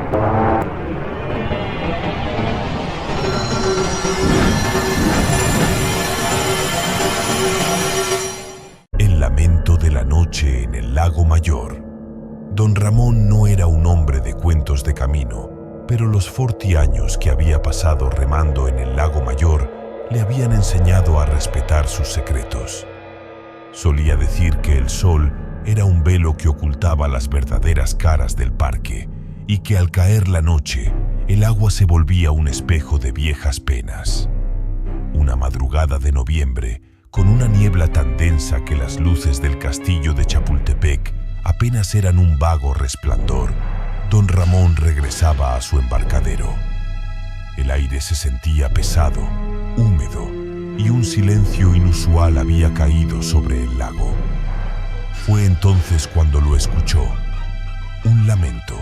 El lamento de la noche en el lago Mayor. Don Ramón no era un hombre de cuentos de camino, pero los 40 años que había pasado remando en el lago Mayor le habían enseñado a respetar sus secretos. Solía decir que el sol era un velo que ocultaba las verdaderas caras del parque y que al caer la noche, el agua se volvía un espejo de viejas penas. Una madrugada de noviembre, con una niebla tan densa que las luces del castillo de Chapultepec apenas eran un vago resplandor, don Ramón regresaba a su embarcadero. El aire se sentía pesado, húmedo, y un silencio inusual había caído sobre el lago. Fue entonces cuando lo escuchó. Un lamento.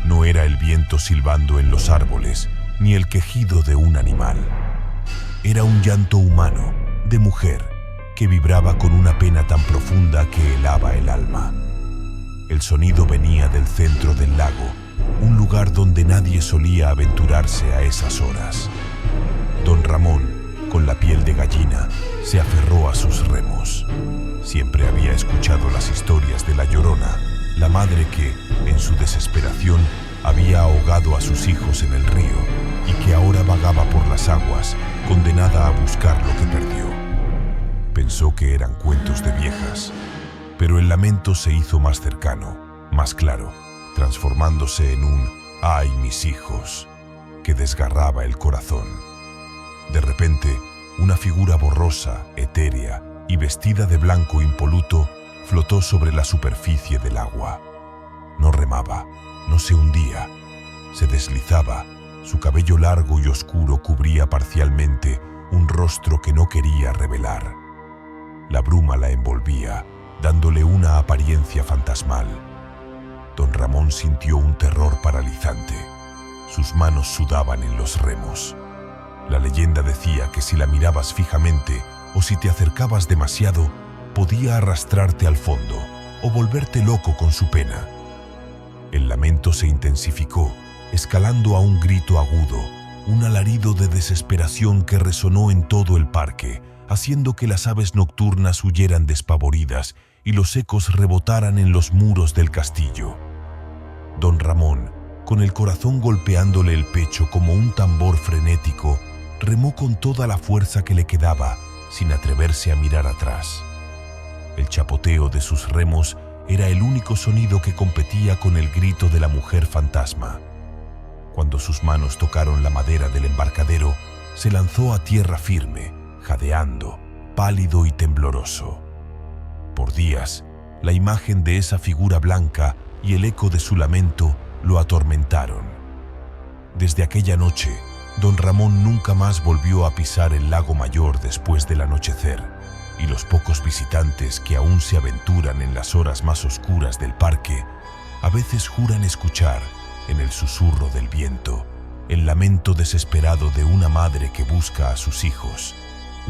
No era el viento silbando en los árboles, ni el quejido de un animal. Era un llanto humano, de mujer, que vibraba con una pena tan profunda que helaba el alma. El sonido venía del centro del lago, un lugar donde nadie solía aventurarse a esas horas. Don Ramón, con la piel de gallina, se aferró a sus remos. Siempre había escuchado las historias de la Llorona, la madre que, en su desesperación, había ahogado a sus hijos en el río y que ahora vagaba por las aguas, condenada a buscar lo que perdió. Pensó que eran cuentos de viejas, pero el lamento se hizo más cercano, más claro, transformándose en un «ay, mis hijos», que desgarraba el corazón. De repente, una figura borrosa, etérea y vestida de blanco impoluto flotó sobre la superficie del agua. No remaba, no se hundía, se deslizaba. Su cabello largo y oscuro cubría parcialmente un rostro que no quería revelar. La bruma la envolvía, dándole una apariencia fantasmal. Don Ramón sintió un terror paralizante. Sus manos sudaban en los remos. La leyenda decía que si la mirabas fijamente o si te acercabas demasiado, podía arrastrarte al fondo o volverte loco con su pena. El lamento se intensificó, escalando a un grito agudo, un alarido de desesperación que resonó en todo el parque, haciendo que las aves nocturnas huyeran despavoridas y los ecos rebotaran en los muros del castillo. Don Ramón, con el corazón golpeándole el pecho como un tambor frenético, remó con toda la fuerza que le quedaba, sin atreverse a mirar atrás. El chapoteo de sus remos era el único sonido que competía con el grito de la mujer fantasma. Cuando sus manos tocaron la madera del embarcadero, se lanzó a tierra firme, jadeando, pálido y tembloroso. Por días, la imagen de esa figura blanca y el eco de su lamento lo atormentaron. Desde aquella noche, don Ramón nunca más volvió a pisar el lago Mayor después del anochecer, y los pocos visitantes que aún se aventuran en las horas más oscuras del parque, a veces juran escuchar, en el susurro del viento, el lamento desesperado de una madre que busca a sus hijos,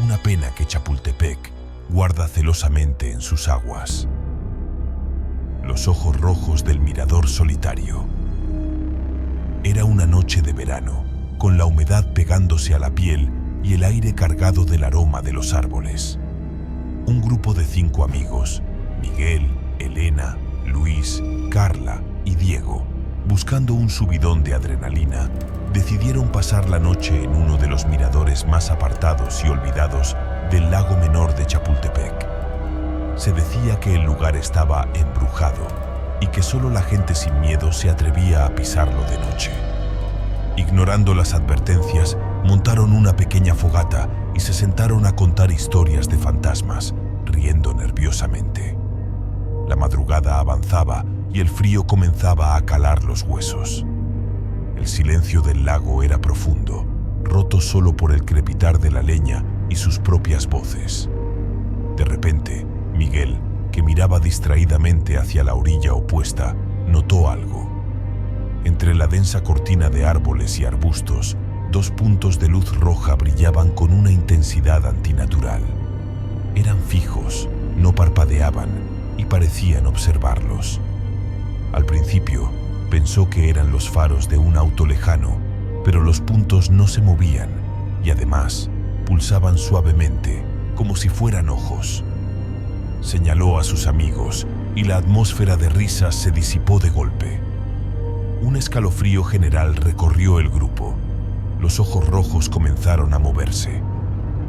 una pena que Chapultepec guarda celosamente en sus aguas. Los ojos rojos del mirador solitario. Era una noche de verano, con la humedad pegándose a la piel y el aire cargado del aroma de los árboles. Un grupo de 5 amigos, Miguel, Elena, Luis, Carla y Diego, buscando un subidón de adrenalina, decidieron pasar la noche en uno de los miradores más apartados y olvidados del lago menor de Chapultepec. Se decía que el lugar estaba embrujado y que solo la gente sin miedo se atrevía a pisarlo de noche. Ignorando las advertencias, montaron una pequeña fogata y se sentaron a contar historias de fantasmas, riendo nerviosamente. La madrugada avanzaba y el frío comenzaba a calar los huesos. El silencio del lago era profundo, roto solo por el crepitar de la leña y sus propias voces. De repente, Miguel, que miraba distraídamente hacia la orilla opuesta, notó algo. Entre la densa cortina de árboles y arbustos, 2 puntos de luz roja brillaban con una intensidad antinatural. Eran fijos, no parpadeaban y parecían observarlos. Al principio, Pensó que eran los faros de un auto lejano, pero los puntos no se movían y además pulsaban suavemente, como si fueran ojos. Señaló a sus amigos y la atmósfera de risas se disipó de golpe. Un escalofrío general recorrió el grupo. Los ojos rojos comenzaron a moverse.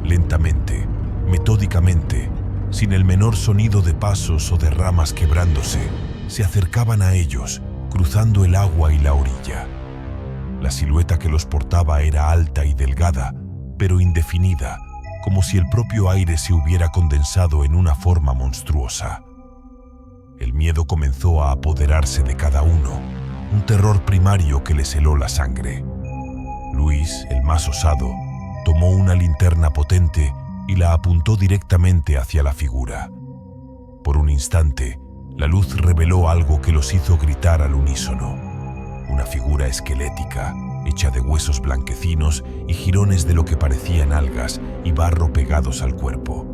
Lentamente, metódicamente, sin el menor sonido de pasos o de ramas quebrándose, se acercaban a ellos, cruzando el agua y la orilla. La silueta que los portaba era alta y delgada, pero indefinida, como si el propio aire se hubiera condensado en una forma monstruosa. El miedo comenzó a apoderarse de cada uno, un terror primario que les heló la sangre. Luis, el más osado, tomó una linterna potente y la apuntó directamente hacia la figura. Por un instante, la luz reveló algo que los hizo gritar al unísono. Una figura esquelética, hecha de huesos blanquecinos y jirones de lo que parecían algas y barro pegados al cuerpo.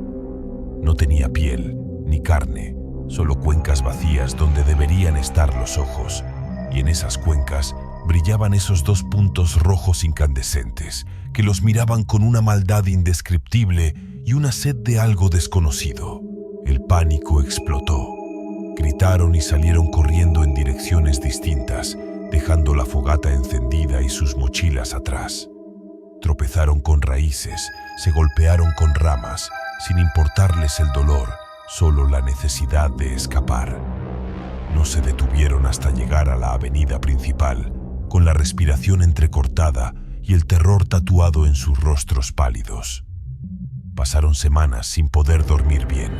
No tenía piel ni carne, solo cuencas vacías donde deberían estar los ojos, y en esas cuencas brillaban esos dos puntos rojos incandescentes que los miraban con una maldad indescriptible y una sed de algo desconocido. El pánico explotó. Gritaron y salieron corriendo en direcciones distintas, dejando la fogata encendida y sus mochilas atrás. Tropezaron con raíces, se golpearon con ramas, sin importarles el dolor, solo la necesidad de escapar. No se detuvieron hasta llegar a la avenida principal, con la respiración entrecortada y el terror tatuado en sus rostros pálidos. Pasaron semanas sin poder dormir bien,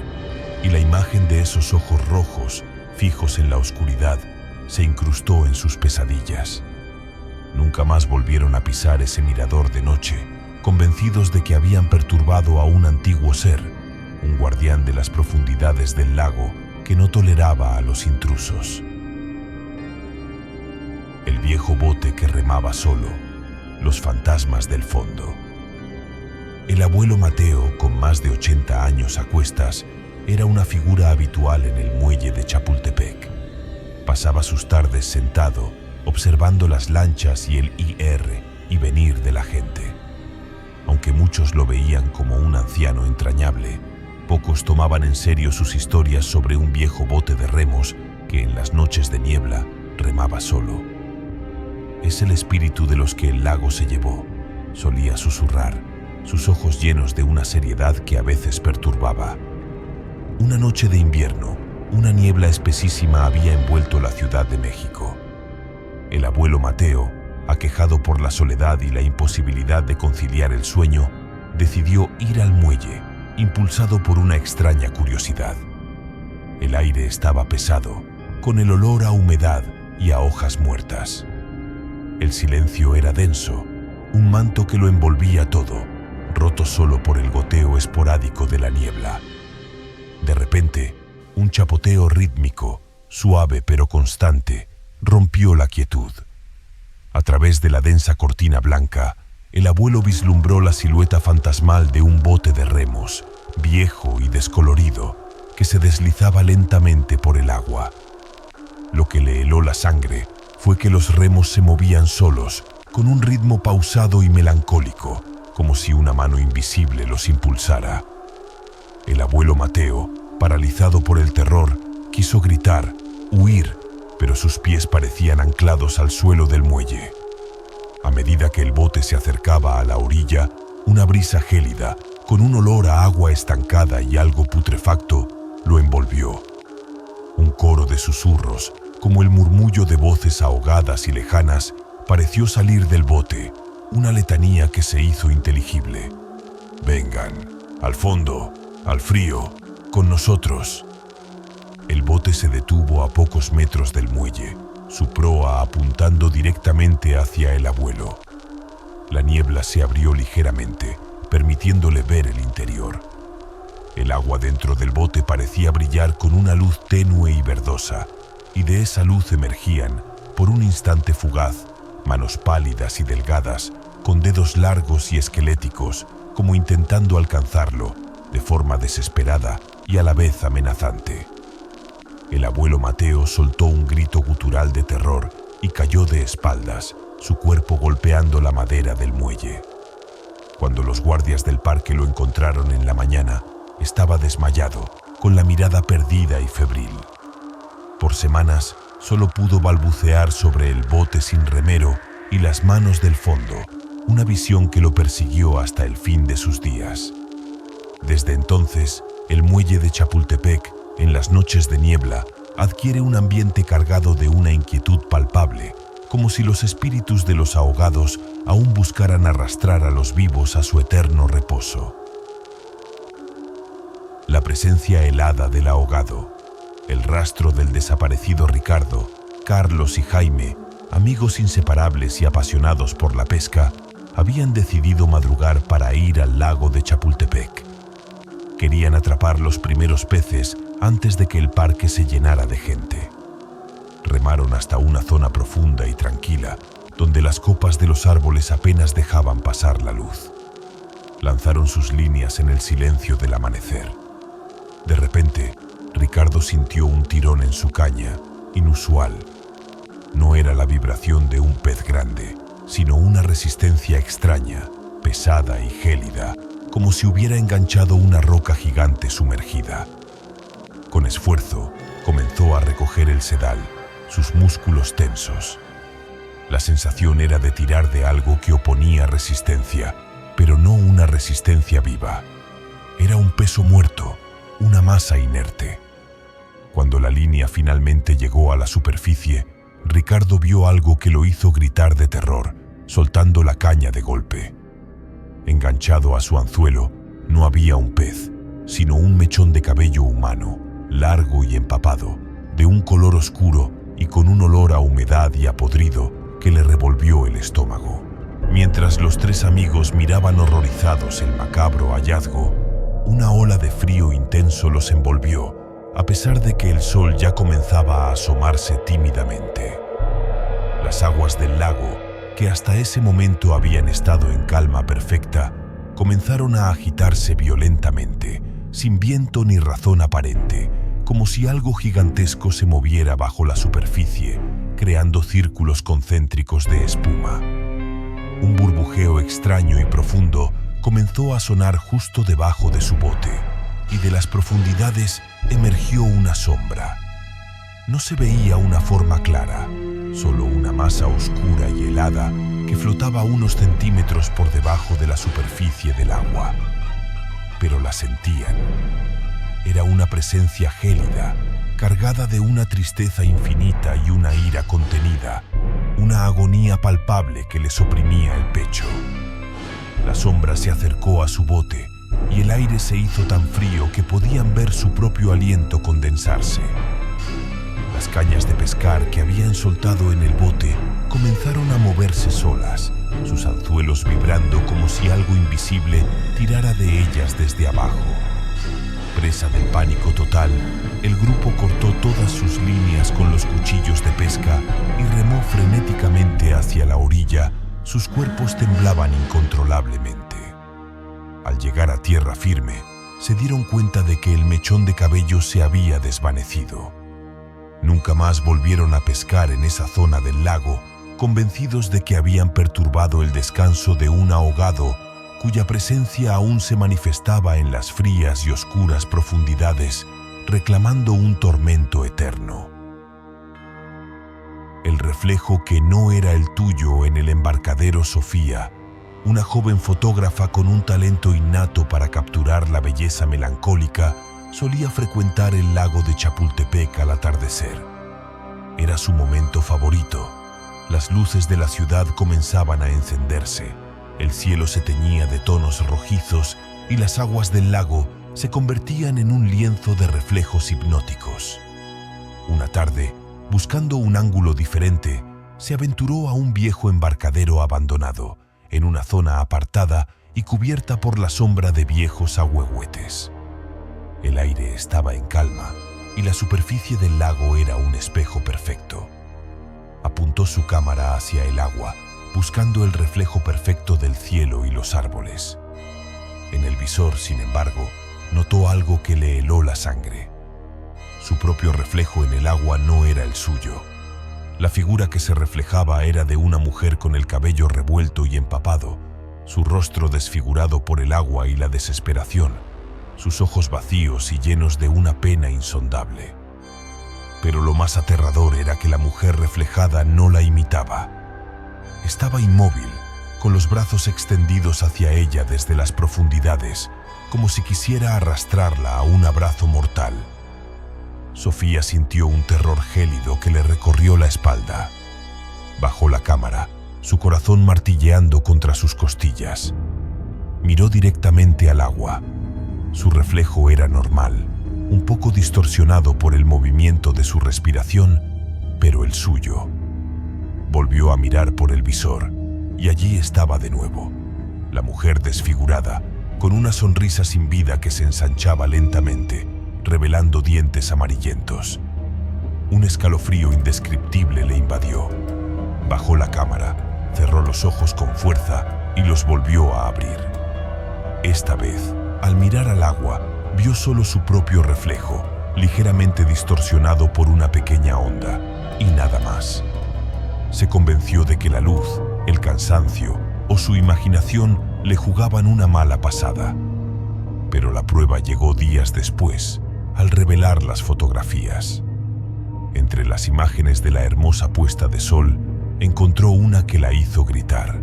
y la imagen de esos ojos rojos, fijos en la oscuridad, se incrustó en sus pesadillas. Nunca más volvieron a pisar ese mirador de noche, convencidos de que habían perturbado a un antiguo ser, un guardián de las profundidades del lago que no toleraba a los intrusos. El viejo bote que remaba solo, los fantasmas del fondo. El abuelo Mateo, con más de 80 años a cuestas, era una figura habitual en el muelle de Chapultepec. Pasaba sus tardes sentado, observando las lanchas y el ir y venir de la gente. Aunque muchos lo veían como un anciano entrañable, pocos tomaban en serio sus historias sobre un viejo bote de remos que en las noches de niebla remaba solo. Es el espíritu de los que el lago se llevó, solía susurrar, sus ojos llenos de una seriedad que a veces perturbaba. Una noche de invierno, una niebla espesísima había envuelto la Ciudad de México. El abuelo Mateo, aquejado por la soledad y la imposibilidad de conciliar el sueño, decidió ir al muelle, impulsado por una extraña curiosidad. El aire estaba pesado, con el olor a humedad y a hojas muertas. El silencio era denso, un manto que lo envolvía todo, roto solo por el goteo esporádico de la niebla. De repente, un chapoteo rítmico, suave pero constante, rompió la quietud. A través de la densa cortina blanca, el abuelo vislumbró la silueta fantasmal de un bote de remos, viejo y descolorido, que se deslizaba lentamente por el agua. Lo que le heló la sangre fue que los remos se movían solos, con un ritmo pausado y melancólico, como si una mano invisible los impulsara. El abuelo Mateo, paralizado por el terror, quiso gritar, huir, pero sus pies parecían anclados al suelo del muelle. A medida que el bote se acercaba a la orilla, una brisa gélida, con un olor a agua estancada y algo putrefacto, lo envolvió. Un coro de susurros, como el murmullo de voces ahogadas y lejanas, pareció salir del bote, una letanía que se hizo inteligible. «Vengan, al fondo, al frío, con nosotros». El bote se detuvo a pocos metros del muelle, su proa apuntando directamente hacia el abuelo. La niebla se abrió ligeramente, permitiéndole ver el interior. El agua dentro del bote parecía brillar con una luz tenue y verdosa, y de esa luz emergían, por un instante fugaz, manos pálidas y delgadas, con dedos largos y esqueléticos, como intentando alcanzarlo, de forma desesperada y a la vez amenazante. El abuelo Mateo soltó un grito gutural de terror y cayó de espaldas, su cuerpo golpeando la madera del muelle. Cuando los guardias del parque lo encontraron en la mañana, estaba desmayado, con la mirada perdida y febril. Por semanas, solo pudo balbucear sobre el bote sin remero y las manos del fondo, una visión que lo persiguió hasta el fin de sus días. Desde entonces, el muelle de Chapultepec, en las noches de niebla, adquiere un ambiente cargado de una inquietud palpable, como si los espíritus de los ahogados aún buscaran arrastrar a los vivos a su eterno reposo. La presencia helada del ahogado, el rastro del desaparecido Ricardo, Carlos y Jaime, amigos inseparables y apasionados por la pesca, habían decidido madrugar para ir al lago de Chapultepec. Querían atrapar los primeros peces antes de que el parque se llenara de gente. Remaron hasta una zona profunda y tranquila, donde las copas de los árboles apenas dejaban pasar la luz. Lanzaron sus líneas en el silencio del amanecer. De repente, Ricardo sintió un tirón en su caña, inusual. No era la vibración de un pez grande, sino una resistencia extraña, pesada y gélida, como si hubiera enganchado una roca gigante sumergida. Con esfuerzo, comenzó a recoger el sedal, sus músculos tensos. La sensación era de tirar de algo que oponía resistencia, pero no una resistencia viva. Era un peso muerto, una masa inerte. Cuando la línea finalmente llegó a la superficie, Ricardo vio algo que lo hizo gritar de terror, soltando la caña de golpe. Enganchado a su anzuelo, no había un pez, sino un mechón de cabello humano, largo y empapado, de un color oscuro y con un olor a humedad y a podrido que le revolvió el estómago. Mientras los tres amigos miraban horrorizados el macabro hallazgo, una ola de frío intenso los envolvió, a pesar de que el sol ya comenzaba a asomarse tímidamente. Las aguas del lago, que hasta ese momento habían estado en calma perfecta, comenzaron a agitarse violentamente, sin viento ni razón aparente, como si algo gigantesco se moviera bajo la superficie, creando círculos concéntricos de espuma. Un burbujeo extraño y profundo comenzó a sonar justo debajo de su bote, y de las profundidades emergió una sombra. No se veía una forma clara, solo una masa oscura y helada que flotaba unos centímetros por debajo de la superficie del agua. Pero la sentían. Era una presencia gélida, cargada de una tristeza infinita y una ira contenida, una agonía palpable que les oprimía el pecho. La sombra se acercó a su bote y el aire se hizo tan frío que podían ver su propio aliento condensarse. Las cañas de pescar que habían soltado en el bote comenzaron a moverse solas, sus anzuelos vibrando como si algo invisible tirara de ellas desde abajo. Presa del pánico total, el grupo cortó todas sus líneas con los cuchillos de pesca y remó frenéticamente hacia la orilla. Sus cuerpos temblaban incontrolablemente. Al llegar a tierra firme, se dieron cuenta de que el mechón de cabello se había desvanecido. Nunca más volvieron a pescar en esa zona del lago, convencidos de que habían perturbado el descanso de un ahogado cuya presencia aún se manifestaba en las frías y oscuras profundidades, reclamando un tormento eterno. El reflejo que no era el tuyo en el embarcadero Sofía, una joven fotógrafa con un talento innato para capturar la belleza melancólica, solía frecuentar el lago de Chapultepec al atardecer. Era su momento favorito. Las luces de la ciudad comenzaban a encenderse, el cielo se teñía de tonos rojizos y las aguas del lago se convertían en un lienzo de reflejos hipnóticos. Una tarde, buscando un ángulo diferente, se aventuró a un viejo embarcadero abandonado, en una zona apartada y cubierta por la sombra de viejos ahuehuetes. El aire estaba en calma y la superficie del lago era un espejo perfecto. Apuntó su cámara hacia el agua, buscando el reflejo perfecto del cielo y los árboles. En el visor, sin embargo, notó algo que le heló la sangre. Su propio reflejo en el agua no era el suyo. La figura que se reflejaba era de una mujer con el cabello revuelto y empapado, su rostro desfigurado por el agua y la desesperación, sus ojos vacíos y llenos de una pena insondable. Pero lo más aterrador era que la mujer reflejada no la imitaba. Estaba inmóvil, con los brazos extendidos hacia ella desde las profundidades, como si quisiera arrastrarla a un abrazo mortal. Sofía sintió un terror gélido que le recorrió la espalda. Bajó la cámara, su corazón martilleando contra sus costillas. Miró directamente al agua. Su reflejo era normal, un poco distorsionado por el movimiento de su respiración, pero el suyo. Volvió a mirar por el visor, y allí estaba de nuevo, la mujer desfigurada, con una sonrisa sin vida que se ensanchaba lentamente, revelando dientes amarillentos. Un escalofrío indescriptible le invadió. Bajó la cámara, cerró los ojos con fuerza y los volvió a abrir. Esta vez, al mirar al agua, vio solo su propio reflejo, ligeramente distorsionado por una pequeña onda, y nada más. Se convenció de que la luz, el cansancio o su imaginación le jugaban una mala pasada. Pero la prueba llegó días después, al revelar las fotografías. Entre las imágenes de la hermosa puesta de sol, encontró una que la hizo gritar.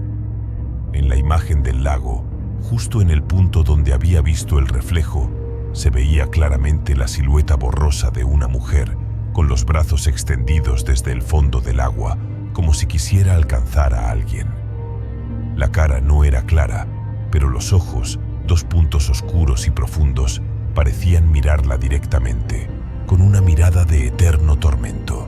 En la imagen del lago, justo en el punto donde había visto el reflejo, se veía claramente la silueta borrosa de una mujer, con los brazos extendidos desde el fondo del agua, como si quisiera alcanzar a alguien. La cara no era clara, pero los ojos, dos puntos oscuros y profundos, parecían mirarla directamente, con una mirada de eterno tormento.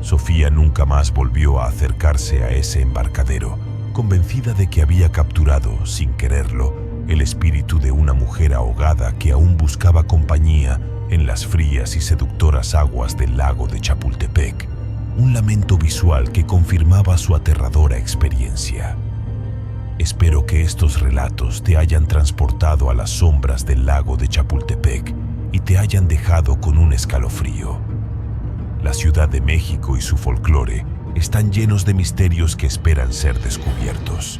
Sofía nunca más volvió a acercarse a ese embarcadero, convencida de que había capturado, sin quererlo, el espíritu de una mujer ahogada que aún buscaba compañía en las frías y seductoras aguas del lago de Chapultepec, un lamento visual que confirmaba su aterradora experiencia. Espero que estos relatos te hayan transportado a las sombras del lago de Chapultepec y te hayan dejado con un escalofrío. La Ciudad de México y su folclore están llenos de misterios que esperan ser descubiertos.